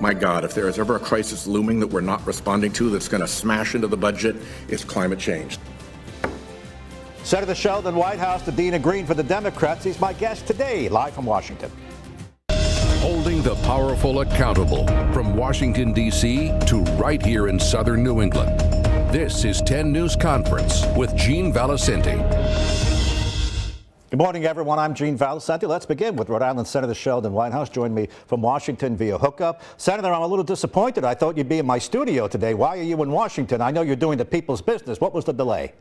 My God, if there is ever a crisis looming that we're not responding to that's going to smash into the budget, it's climate change. Senator Sheldon Whitehouse, the Dean of Green for the Democrats. He's my guest today, live from Washington. Holding the powerful accountable from Washington, D.C. to right here in southern New England. This is 10 News Conference with Gene Valicenti. Good morning, everyone. I'm Gene Valicenti. Let's begin with Rhode Island Senator Sheldon Whitehouse. Joined me from Washington via hookup. Senator, I'm a little disappointed. I thought you'd be in my studio today. Why are you in Washington? I know you're doing the people's business. What was the delay?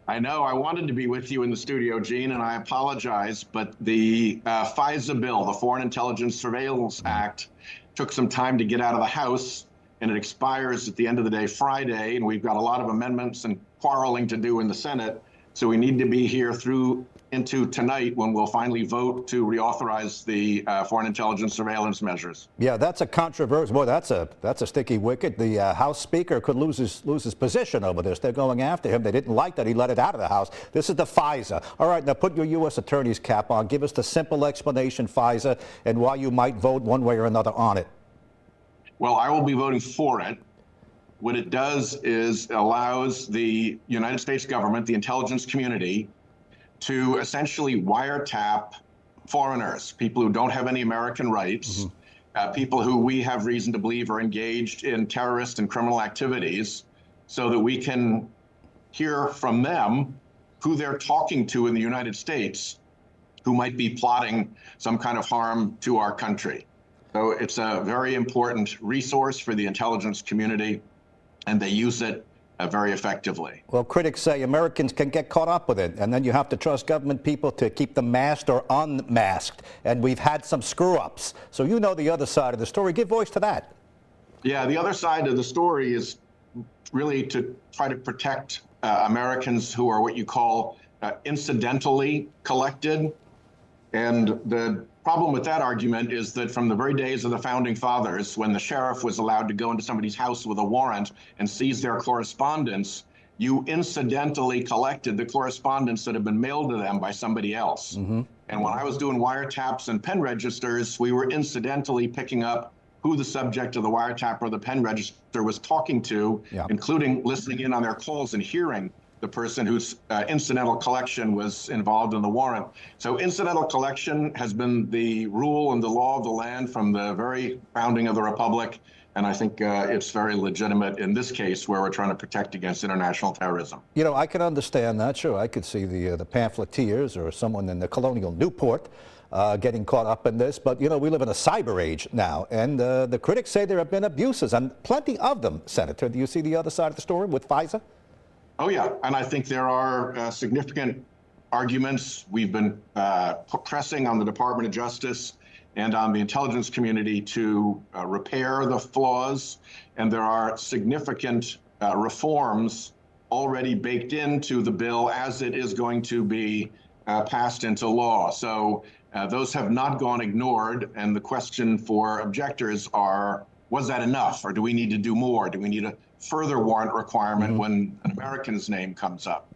I know I wanted to be with you in the studio, Gene, and I apologize, but the FISA bill, the Foreign Intelligence Surveillance Act, took some time to get out of the House, and it expires at the end of the day Friday, and we've got a lot of amendments and quarreling to do in the Senate, so we need to be here through into tonight when we'll finally vote to reauthorize the foreign intelligence surveillance measures. Yeah, that's a controversial. Boy, that's a sticky wicket. The House Speaker could lose his position over this. They're going after him. They didn't like that he let it out of the House. This is the FISA. All right, now put your U.S. Attorney's cap on. Give us the simple explanation, FISA, and why you might vote one way or another on it. Well, I will be voting for it. What it does is allows the United States government, the intelligence community, to essentially wiretap foreigners, people who don't have any American rights, people who we have reason to believe are engaged in terrorist and criminal activities, so that we can hear from them who they're talking to in the United States who might be plotting some kind of harm to our country. So it's a very important resource for the intelligence community, and they use it very effectively. Well, critics say Americans can get caught up with it, and then you have to trust government people to keep them masked or unmasked. And we've had some screw-ups. So you know the other side of the story. Give voice to that. Yeah, the other side of the story is really to try to protect Americans who are what you call incidentally collected. And the problem with that argument is that from the very days of the founding fathers, when the sheriff was allowed to go into somebody's house with a warrant and seize their correspondence, you incidentally collected the correspondence that had been mailed to them by somebody else. And when I was doing wiretaps and pen registers, we were incidentally picking up who the subject of the wiretap or the pen register was talking to, including listening in on their calls and hearing the person whose incidental collection was involved in the warrant. So incidental collection has been the rule and the law of the land from the very founding of the Republic. And I think it's very legitimate in this case where we're trying to protect against international terrorism. You know, I can understand that. Sure, I could see the pamphleteers or someone in the colonial Newport getting caught up in this. But, you know, we live in a cyber age now. And the critics say there have been abuses, and plenty of them, Senator. Do you see the other side of the story with FISA? Oh, yeah. And I think there are significant arguments. We've been pressing on the Department of Justice and on the intelligence community to repair the flaws. And there are significant reforms already baked into the bill as it is going to be passed into law. So those have not gone ignored. And the question for objectors are, was that enough? Or do we need to do more? Do we need a further warrant requirement when an American's name comes up?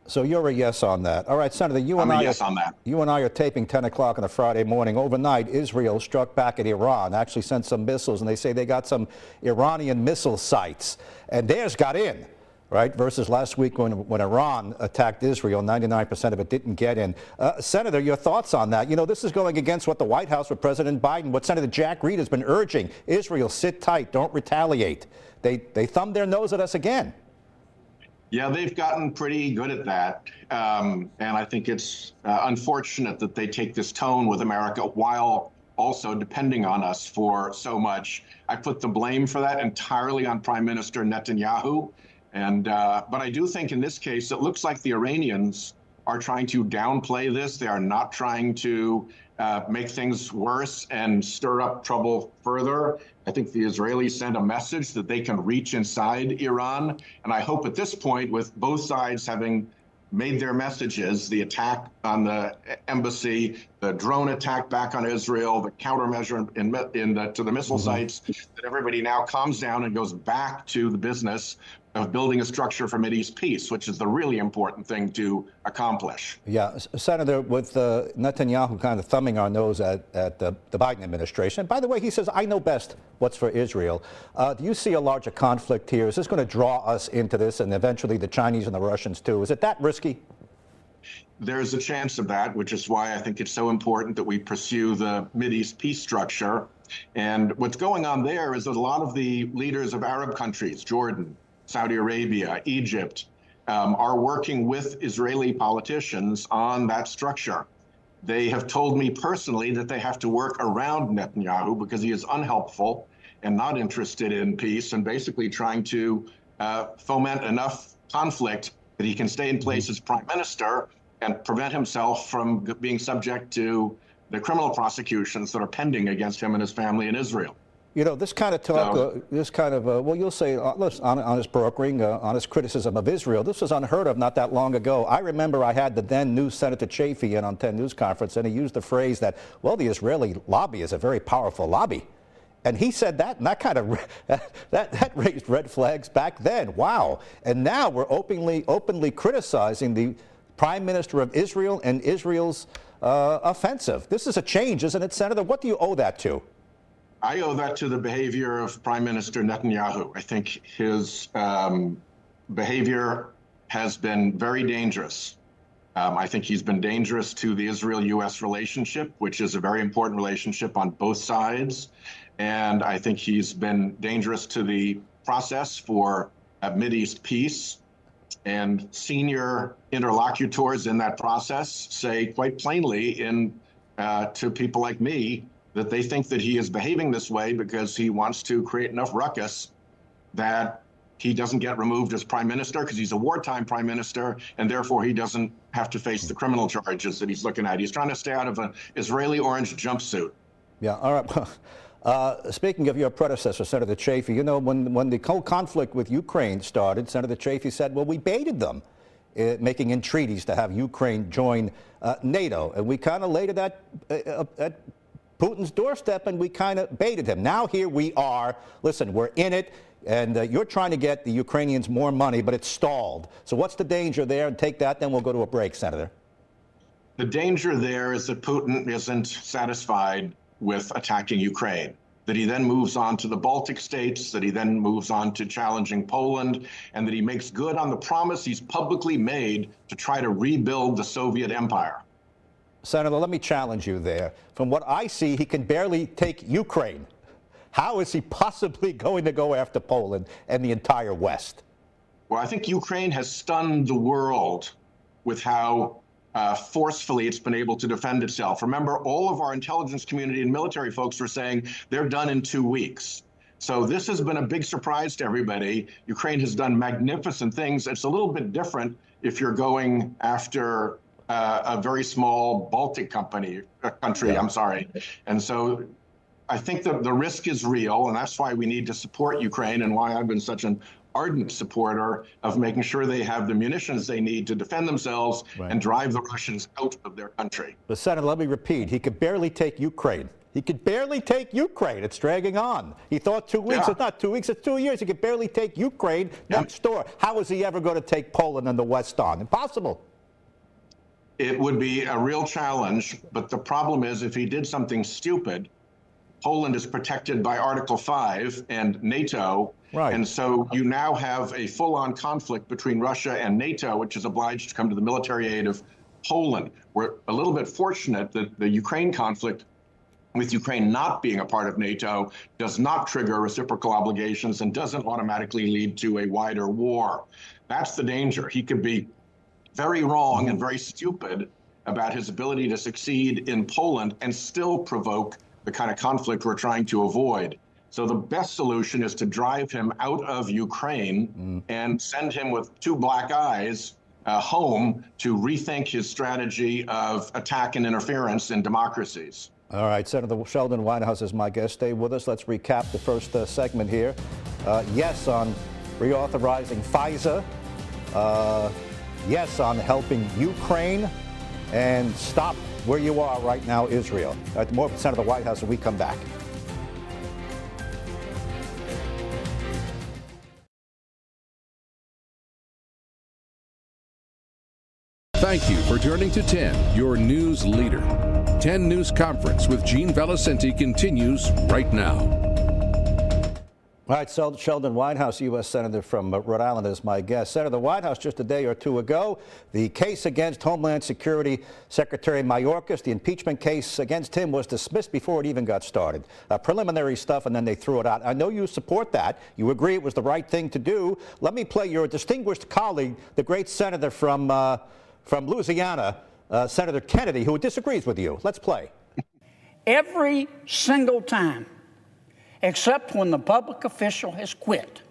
So you're a yes on that. All right, Senator, you and I are taping 10 o'clock on a Friday morning. Overnight, Israel struck back at Iran, actually sent some missiles, and they say they got some Iranian missile sites, and theirs got in, right, versus last week when Iran attacked Israel, 99% of it didn't get in. Senator, your thoughts on that? You know, this is going against what the White House with President Biden, what Senator Jack Reed has been urging. Israel, sit tight, don't retaliate. They thumbed their nose at us again. Yeah, they've gotten pretty good at that. And I think it's unfortunate that they take this tone with America while also depending on us for so much. I put the blame for that entirely on Prime Minister Netanyahu. And but I do think in this case, it looks like the Iranians are trying to downplay this. They are not trying to make things worse and stir up trouble further. I think the Israelis send a message that they can reach inside Iran. And I hope at this point, with both sides having made their messages, the attack on the embassy, the drone attack back on Israel, the countermeasure to the missile sites, that everybody now calms down and goes back to the business of building a structure for Mideast peace, which is the really important thing to accomplish. Yeah, Senator, with Netanyahu kind of thumbing our nose at the Biden administration. By the way, he says, I know best what's for Israel. Do you see a larger conflict here? Is this going to draw us into this, and eventually the Chinese and the Russians too? Is it that risky? There's a chance of that, which is why I think it's so important that we pursue the Mideast peace structure. And what's going on there is that a lot of the leaders of Arab countries, Jordan, Saudi Arabia, Egypt, are working with Israeli politicians on that structure. They have told me personally that they have to work around Netanyahu because he is unhelpful and not interested in peace, and basically trying to foment enough conflict that he can stay in place as prime minister and prevent himself from being subject to the criminal prosecutions that are pending against him and his family in Israel. You know, this kind of talk, well, you'll say, honest brokering, honest criticism of Israel, this was unheard of not that long ago. I remember I had the then new Senator Chafee in on 10 News Conference, and he used the phrase that, well, the Israeli lobby is a very powerful lobby. And he said that, and that kind of that raised red flags back then. Wow. And now we're openly criticizing the Prime Minister of Israel and Israel's offensive. This is a change, isn't it, Senator? What do you owe that to? I owe that to the behavior of Prime Minister Netanyahu. I think his behavior has been very dangerous. I think he's been dangerous to the Israel-U.S. relationship, which is a very important relationship on both sides. And I think he's been dangerous to the process for Mideast peace. And senior interlocutors in that process say quite plainly to people like me that they think that he is behaving this way because he wants to create enough ruckus that he doesn't get removed as prime minister because he's a wartime prime minister, and therefore he doesn't have to face the criminal charges that he's looking at. He's trying to stay out of an Israeli orange jumpsuit. Yeah, all right. Speaking of your predecessor, Senator Chafee, you know, when the whole conflict with Ukraine started, Senator Chafee said, well, we baited them, making in treaties to have Ukraine join NATO. And we kind of laid it at Putin's doorstep, and we kind of baited him. Now here we are. Listen, we're in it, and you're trying to get the Ukrainians more money, but it's stalled. So what's the danger there? And take that, then we'll go to a break, Senator. The danger there is that Putin isn't satisfied with attacking Ukraine, that he then moves on to the Baltic states, that he then moves on to challenging Poland, and that he makes good on the promise he's publicly made to try to rebuild the Soviet empire. Senator, let me challenge you there. From what I see, he can barely take Ukraine. How is he possibly going to go after Poland and the entire West? Well, I think Ukraine has stunned the world with how forcefully it's been able to defend itself. Remember, all of our intelligence community and military folks were saying they're done in 2 weeks. So this has been a big surprise to everybody. Ukraine has done magnificent things. It's a little bit different if you're going after a very small Baltic country, Yeah. I'm sorry. And so I think that the risk is real, and that's why we need to support Ukraine, and why I've been such an ardent supporter of making sure they have the munitions they need to defend themselves and drive the Russians out of their country. But Senator, let me repeat, he could barely take Ukraine. He could barely take Ukraine. It's dragging on. He thought 2 weeks. Yeah. It's not 2 weeks, it's 2 years. He could barely take Ukraine next door. How is he ever going to take Poland and the West on? Impossible. It would be a real challenge, but the problem is if he did something stupid, Poland is protected by Article 5 and NATO. Right. And so you now have a full-on conflict between Russia and NATO, which is obliged to come to the military aid of Poland. We're a little bit fortunate that the Ukraine conflict, with Ukraine not being a part of NATO, does not trigger reciprocal obligations and doesn't automatically lead to a wider war. That's the danger. He could be very wrong and very stupid about his ability to succeed in Poland and still provoke the kind of conflict we're trying to avoid. So the best solution is to drive him out of Ukraine and send him with 2 black eyes home to rethink his strategy of attack and interference in democracies. All right, Senator Sheldon Whitehouse is my guest. Stay with us. Let's recap the first segment here. Yes on reauthorizing FISA. Yes on helping Ukraine, and stop where you are right now, Israel. More of Senator Whitehouse when we come back. Thank you for turning to 10, your news leader. 10 News Conference with Gene Valicenti continues right now. All right, so Sheldon Whitehouse, U.S. Senator from Rhode Island, is my guest. Senator Whitehouse, just a day or two ago, the case against Homeland Security Secretary Mayorkas, the impeachment case against him, was dismissed before it even got started. Preliminary stuff, and then they threw it out. I know you support that. You agree it was the right thing to do. Let me play your distinguished colleague, the great senator from Louisiana, Senator Kennedy, who disagrees with you. Let's play. Every single time, except when the public official has quit,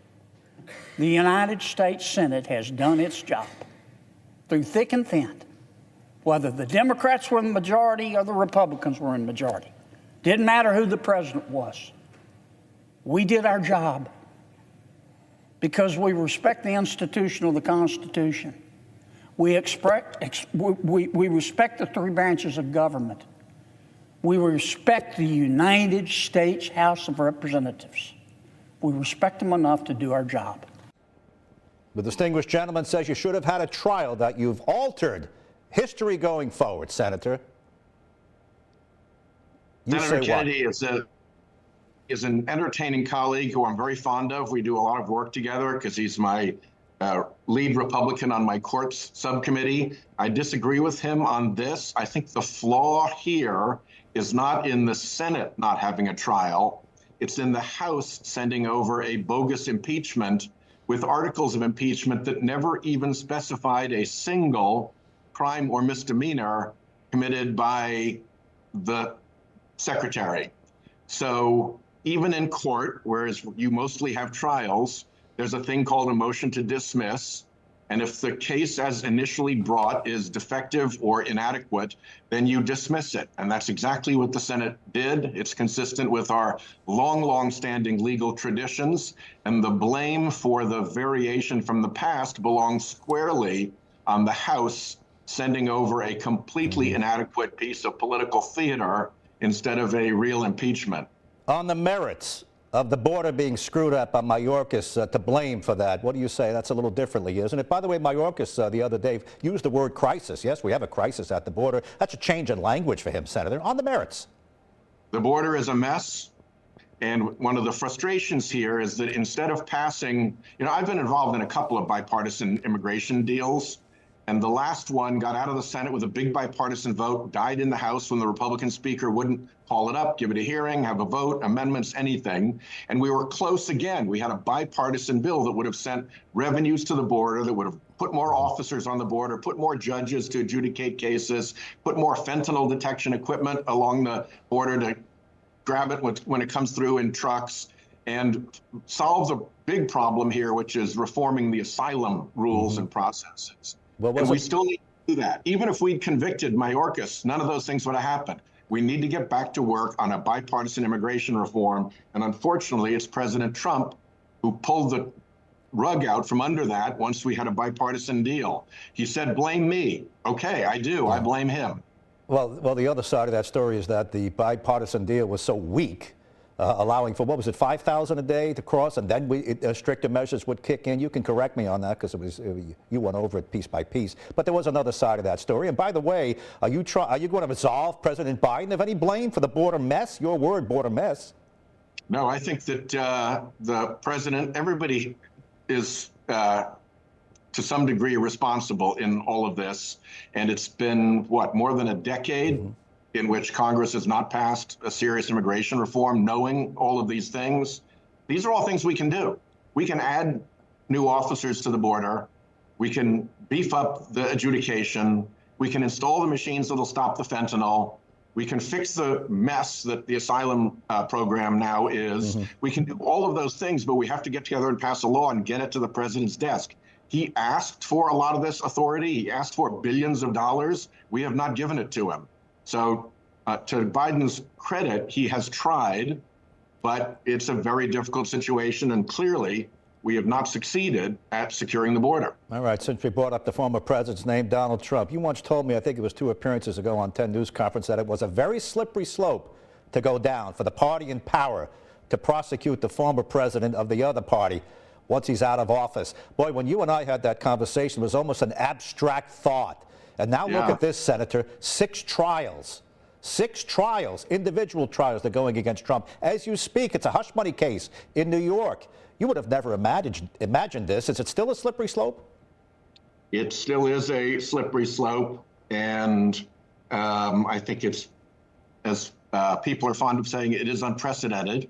the United States Senate has done its job through thick and thin. Whether the Democrats were in the majority or the Republicans were in the majority. Didn't matter who the president was. We did our job because we respect the institution of the Constitution. We respect the three branches of government. We respect the United States House of Representatives. We respect them enough to do our job. The distinguished gentleman says you should have had a trial, that you've altered history going forward, Senator. Senator Kennedy is an entertaining colleague who I'm very fond of. We do a lot of work together because he's my lead Republican on my courts subcommittee. I disagree with him on this. I think the flaw here is not in the Senate not having a trial. It's in the House sending over a bogus impeachment with articles of impeachment that never even specified a single crime or misdemeanor committed by the secretary. So even in court, whereas you mostly have trials, there's a thing called a motion to dismiss. And if the case as initially brought is defective or inadequate, then you dismiss it. And that's exactly what the Senate did. It's consistent with our long-standing legal traditions. And the blame for the variation from the past belongs squarely on the House sending over a completely inadequate piece of political theater instead of a real impeachment. On the merits of the border being screwed up by Mayorkas to blame for that, what do you say? That's a little differently, isn't it? By the way, Mayorkas the other day used the word crisis. Yes, we have a crisis at the border. That's a change in language for him, Senator. On the merits. The border is a mess. And one of the frustrations here is that instead of passing, I've been involved in a couple of bipartisan immigration deals. And the last one got out of the Senate with a big bipartisan vote, died in the House when the Republican speaker wouldn't call it up, give it a hearing, have a vote, amendments, anything. And we were close again. We had a bipartisan bill that would have sent revenues to the border, that would have put more officers on the border, put more judges to adjudicate cases, put more fentanyl detection equipment along the border to grab it when it comes through in trucks, and solve the big problem here, which is reforming the asylum rules and processes. And we still need to do that. Even if we'd convicted Mayorkas, none of those things would have happened. We need to get back to work on a bipartisan immigration reform. And unfortunately, it's President Trump who pulled the rug out from under that once we had a bipartisan deal. He said, blame me. Okay, I do. I blame him. Well, the other side of that story is that the bipartisan deal was so weak, allowing for, what was it, 5,000 a day to cross, and then stricter measures would kick in. You can correct me on that because you went over it piece by piece. But there was another side of that story. And by the way, are you going to absolve President Biden of any blame for the border mess? Your word, border mess. No, I think that the president, everybody is to some degree responsible in all of this. And it's been, what, more than a decade in which Congress has not passed a serious immigration reform, knowing all of these things. These are all things we can do. We can add new officers to the border. We can beef up the adjudication. We can install the machines that'll stop the fentanyl. We can fix the mess that the asylum program now is. We can do all of those things, but we have to get together and pass a law and get it to the president's desk. He asked for a lot of this authority. He asked for billions of dollars. We have not given it to him. So to Biden's credit, he has tried, but it's a very difficult situation. And clearly, we have not succeeded at securing the border. All right, since we brought up the former president's name, Donald Trump, you once told me, I think it was 2 appearances ago on 10 News Conference, that it was a very slippery slope to go down for the party in power to prosecute the former president of the other party once he's out of office. Boy, when you and I had that conversation, it was almost an abstract thought. And now look at this, Senator, 6 trials. 6 trials, individual trials, they're going against Trump. As you speak, it's a hush money case in New York. You would have never imagined this. Is it still a slippery slope? It still is a slippery slope. And I think it's, as people are fond of saying, it is unprecedented.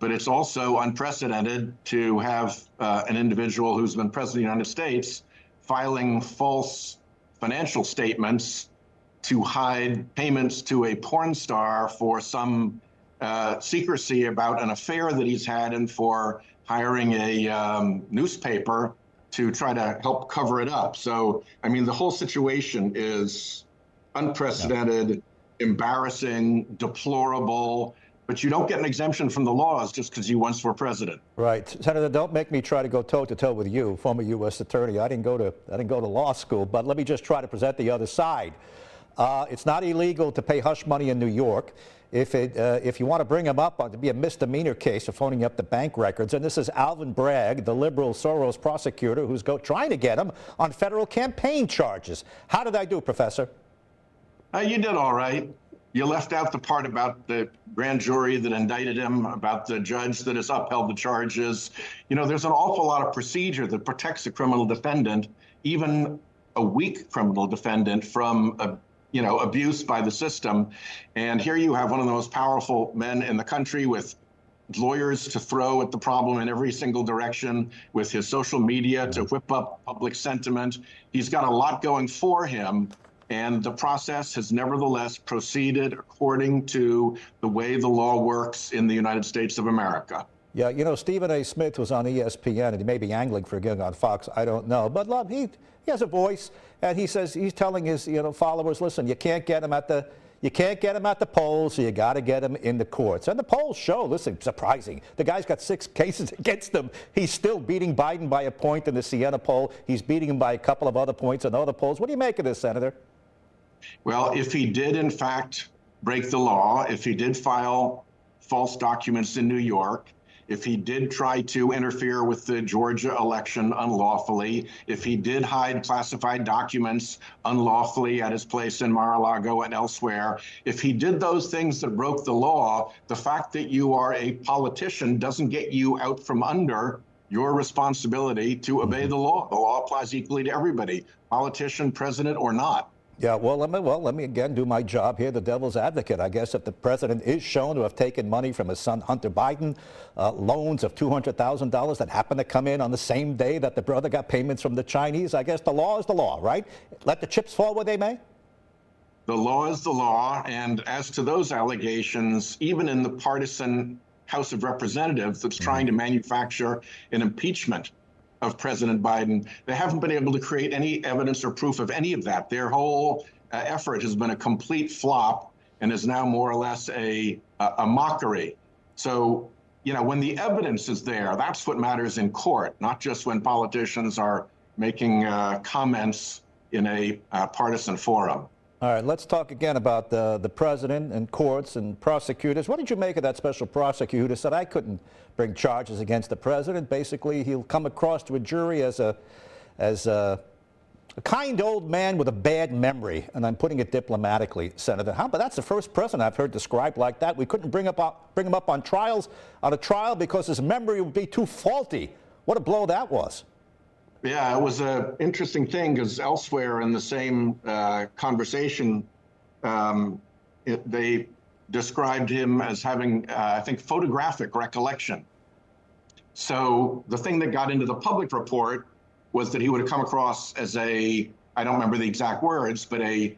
But it's also unprecedented to have an individual who's been president of the United States filing false financial statements to hide payments to a porn star for some secrecy about an affair that he's had and for hiring a newspaper to try to help cover it up. So, I mean, the whole situation is unprecedented, embarrassing, deplorable, but you don't get an exemption from the laws just because you once were president. Right. Senator, don't make me try to go toe-to-toe with you, former U.S. attorney. I didn't go to law school, but let me just try to present the other side. It's not illegal to pay hush money in New York. If you want to bring him up, it'd be a misdemeanor case for phoning up the bank records. And this is Alvin Bragg, the liberal Soros prosecutor, who's trying to get him on federal campaign charges. How did I do, Professor? You did all right. You left out the part about the grand jury that indicted him, about the judge that has upheld the charges. You know, there's an awful lot of procedure that protects a criminal defendant, even a weak criminal defendant, from abuse by the system. And here you have one of the most powerful men in the country with lawyers to throw at the problem in every single direction, with his social media to whip up public sentiment. He's got a lot going for him. And the process has nevertheless proceeded according to the way the law works in the United States of America. Yeah, you know, Stephen A. Smith was on ESPN, and he may be angling for getting on Fox, I don't know. But look, he has a voice, and he says he's telling his followers, listen, you can't get him at the polls, so you got to get him in the courts. And the polls show, listen, surprising. The guy's got 6 cases against him. He's still beating Biden by a point in the Siena poll. He's beating him by a couple of other points in other polls. What do you make of this, Senator? Well, if he did, in fact, break the law, if he did file false documents in New York, if he did try to interfere with the Georgia election unlawfully, if he did hide classified documents unlawfully at his place in Mar-a-Lago and elsewhere, if he did those things that broke the law, the fact that you are a politician doesn't get you out from under your responsibility to obey the law. The law applies equally to everybody, politician, president, or not. Yeah, well, let me again do my job here, the devil's advocate. I guess if the president is shown to have taken money from his son, Hunter Biden, loans of $200,000 that happened to come in on the same day that the brother got payments from the Chinese, I guess the law is the law, right? Let the chips fall where they may? The law is the law, and as to those allegations, even in the partisan House of Representatives that's trying to manufacture an impeachment of President Biden, they haven't been able to create any evidence or proof of any of that. Their whole effort has been a complete flop and is now more or less a mockery. So, you know, when the evidence is there, that's what matters in court, not just when politicians are making comments in a partisan forum. All right, let's talk again about the president and courts and prosecutors. What did you make of that special prosecutor who said I couldn't bring charges against the president? Basically, he'll come across to a jury as a kind old man with a bad memory, and I'm putting it diplomatically, Senator. But that's the first president I've heard described like that. We couldn't bring him up on a trial because his memory would be too faulty. What a blow that was. Yeah, it was an interesting thing because elsewhere in the same conversation, they described him as having, I think, photographic recollection. So the thing that got into the public report was that he would have come across as I don't remember the exact words, but a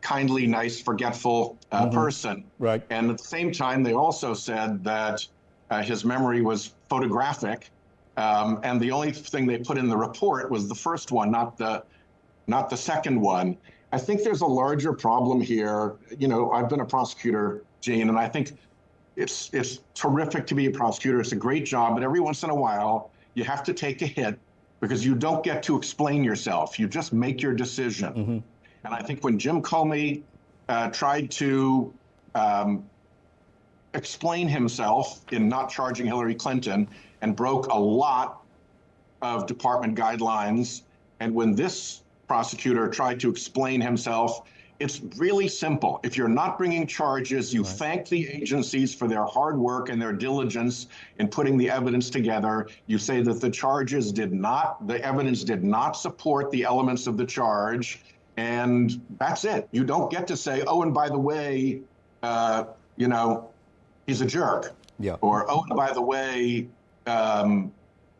kindly, nice, forgetful person. Right. And at the same time, they also said that his memory was photographic. And the only thing they put in the report was the first one, not the second one. I think there's a larger problem here. You know, I've been a prosecutor, Gene, and I think it's terrific to be a prosecutor. It's a great job, but every once in a while, you have to take a hit because you don't get to explain yourself. You just make your decision. And I think when Jim Comey tried to explain himself in not charging Hillary Clinton and broke a lot of department guidelines, and when this prosecutor tried to explain himself, it's really simple. If you're not bringing charges, you thank the agencies for their hard work and their diligence in putting the evidence together. You say that the evidence did not support the elements of the charge, and that's it. You don't get to say, oh, and by the way, you know, he's a jerk. Yeah. Or, oh, and by the way, I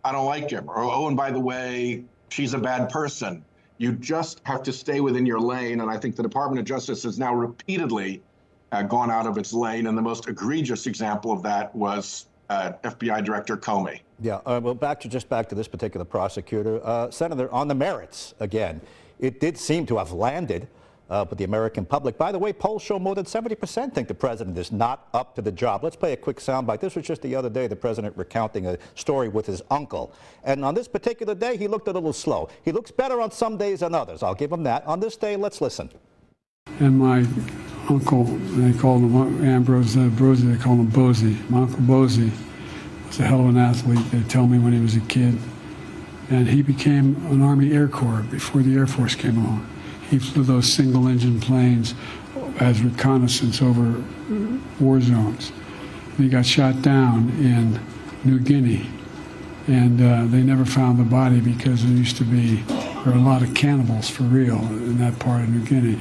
don't like him. Or, oh, and by the way, she's a bad person. You just have to stay within your lane. And I think the Department of Justice has now repeatedly gone out of its lane. And the most egregious example of that was FBI Director Comey. Yeah, well, back to this particular prosecutor. Senator, on the merits, again, it did seem to have landed with the American public. By the way, polls show more than 70% think the president is not up to the job. Let's play a quick soundbite. This was just the other day, the president recounting a story with his uncle. And on this particular day, he looked a little slow. He looks better on some days than others. I'll give him that. On this day, let's listen. And my uncle, they called him Ambrose Brosey, they called him Bozy. My uncle Bozy was a hell of an athlete, they tell me, when he was a kid. And he became an Army Air Corps before the Air Force came along. He flew those single-engine planes as reconnaissance over war zones. And he got shot down in New Guinea, and they never found the body because there were a lot of cannibals for real in that part of New Guinea.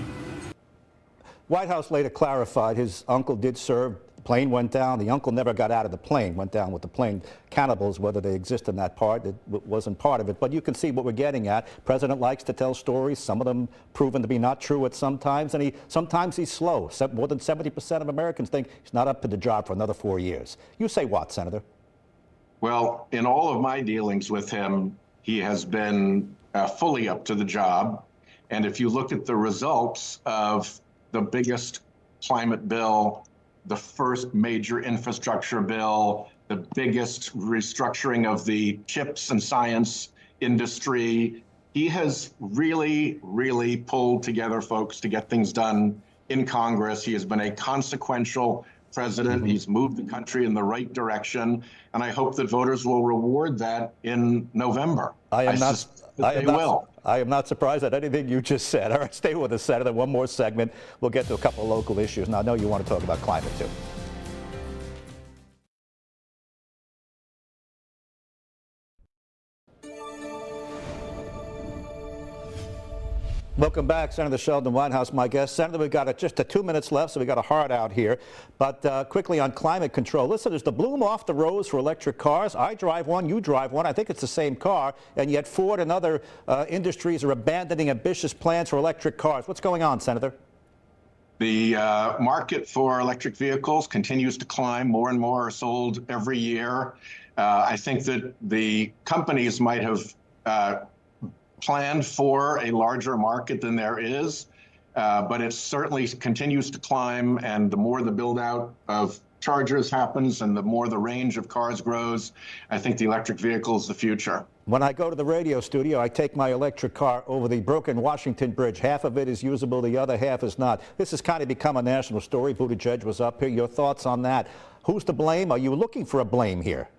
White House later clarified his uncle did serve. Plane went down. The uncle never got out of the plane, went down with the plane. Cannibals, whether they exist in that part, it wasn't part of it. But you can see what we're getting at. President likes to tell stories, some of them proven to be not true at some times, and sometimes he's slow. More than 70% of Americans think he's not up to the job for another 4 years. You say what, Senator? Well, in all of my dealings with him, he has been fully up to the job. And if you look at the results of the biggest climate bill, the first major infrastructure bill, the biggest restructuring of the chips and science industry, he has really, really pulled together folks to get things done in Congress. He has been a consequential president. He's moved the country in the right direction. And I hope that voters will reward that in November. I am not surprised at anything you just said. All right, stay with us, Senator. One more segment. We'll get to a couple of local issues. Now, I know you want to talk about climate, too. Welcome back, Senator Sheldon Whitehouse, my guest. Senator, we've got just 2 minutes left, so we've got a hard out here. But quickly on climate control. Listen, there's the bloom off the rose for electric cars. I drive one, you drive one. I think it's the same car, and yet Ford and other industries are abandoning ambitious plans for electric cars. What's going on, Senator? The market for electric vehicles continues to climb. More and more are sold every year. I think that the companies might have planned for a larger market than there is, but it certainly continues to climb. And the more the build out of chargers happens and the more the range of cars grows, I think the electric vehicle is the future. When I go to the radio studio, I take my electric car over the broken Washington Bridge. Half of it is usable, the other half is not. This has kind of become a national story. Buttigieg was up here. Your thoughts on that? Who's to blame? Are you looking for a blame here?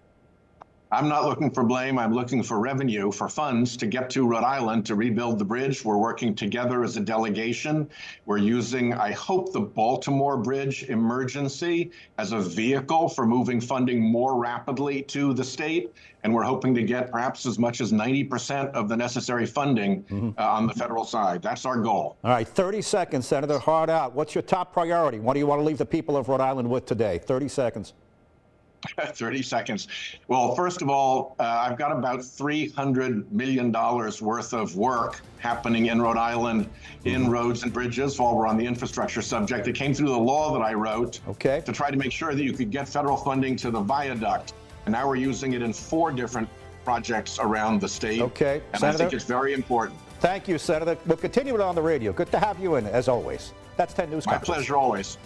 I'm not looking for blame. I'm looking for revenue, for funds to get to Rhode Island to rebuild the bridge. We're working together as a delegation. We're using, I hope, the Baltimore Bridge emergency as a vehicle for moving funding more rapidly to the state. And we're hoping to get perhaps as much as 90% of the necessary funding on the federal side. That's our goal. All right, 30 seconds, Senator. Hard out. What's your top priority? What do you want to leave the people of Rhode Island with today? 30 seconds. 30 seconds. Well, first of all, I've got about $300 million worth of work happening in Rhode Island in roads and bridges while we're on the infrastructure subject. It came through the law that I wrote to try to make sure that you could get federal funding to the viaduct. And now we're using it in 4 different projects around the state. Okay, and Senator, I think it's very important. Thank you, Senator. We'll continue it on the radio. Good to have you in, as always. That's 10 News My Conference. pleasure always.